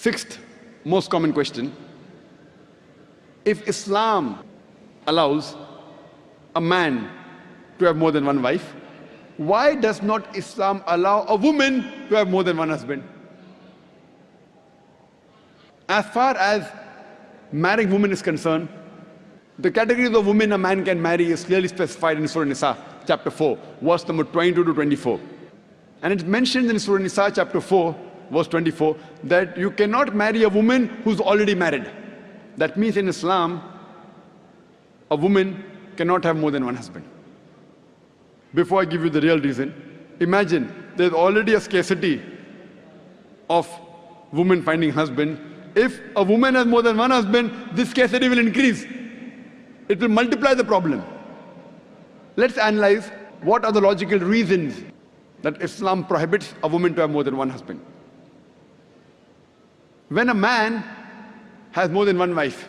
Sixth most common question: if Islam allows a man to have more than one wife, why does not Islam allow a woman to have more than one husband? As far as marrying women is concerned, the categories of women a man can marry is clearly specified in Surah Nisa, chapter 4, verse number 22 to 24. And it's mentioned in Surah Nisa, chapter 4, verse 24, that you cannot marry a woman who's already married. That means in Islam, a woman cannot have more than one husband. Before I give you the real reason, imagine there's already a scarcity of women finding husband. If a woman has more than one husband, this scarcity will increase. It will multiply the problem. Let's analyze what are the logical reasons that Islam prohibits a woman to have more than one husband. When a man has more than one wife,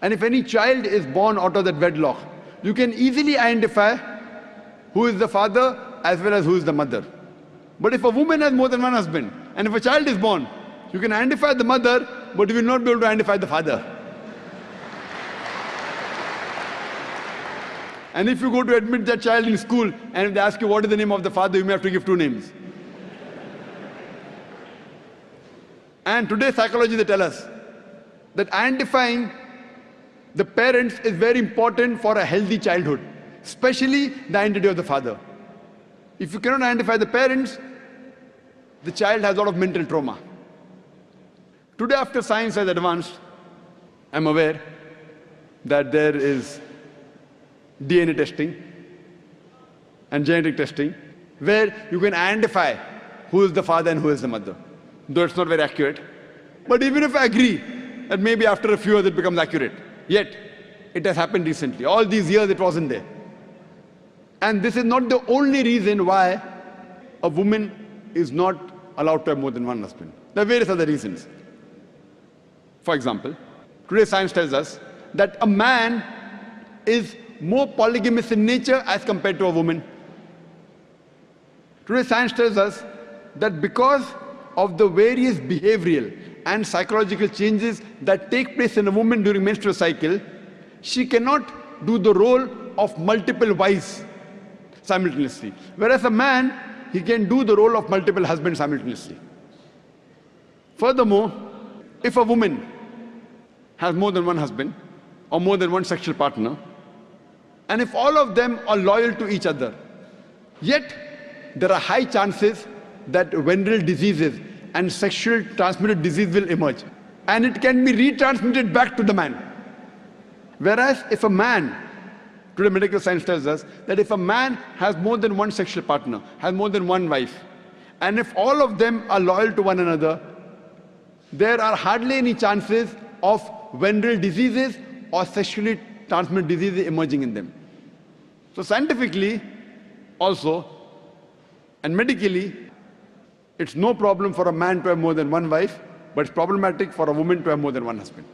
and if any child is born out of that wedlock, you can easily identify who is the father as well as who is the mother. But if a woman has more than one husband, and if a child is born, you can identify the mother, but you will not be able to identify the father. And if you go to admit that child in school, and if they ask you what is the name of the father, you may have to give two names. And today psychology, they tell us that identifying the parents is very important for a healthy childhood, especially the identity of the father. If you cannot identify the parents, the child has a lot of mental trauma. Today, after science has advanced, I'm aware that there is DNA testing and genetic testing where you can identify who is the father and who is the mother, though it's not very accurate. But even if I agree that maybe after a few years it becomes accurate, yet it has happened recently. All these years it wasn't there. And this is not the only reason why a woman is not allowed to have more than one husband. There are various other reasons. For example, today science tells us that a man is more polygamous in nature as compared to a woman. Today science tells us that because of the various behavioral and psychological changes that take place in a woman during menstrual cycle, she cannot do the role of multiple wives simultaneously. Whereas a man, he can do the role of multiple husbands simultaneously. Furthermore, if a woman has more than one husband or more than one sexual partner, and if all of them are loyal to each other, yet there are high chances that venereal diseases and sexual transmitted disease will emerge, and it can be retransmitted back to the man. Whereas if a man, today medical science tells us that if a man has more than one sexual partner, has more than one wife, and if all of them are loyal to one another, there are hardly any chances of venereal diseases or sexually transmitted diseases emerging in them. So scientifically also and medically, it's no problem for a man to have more than one wife, but it's problematic for a woman to have more than one husband.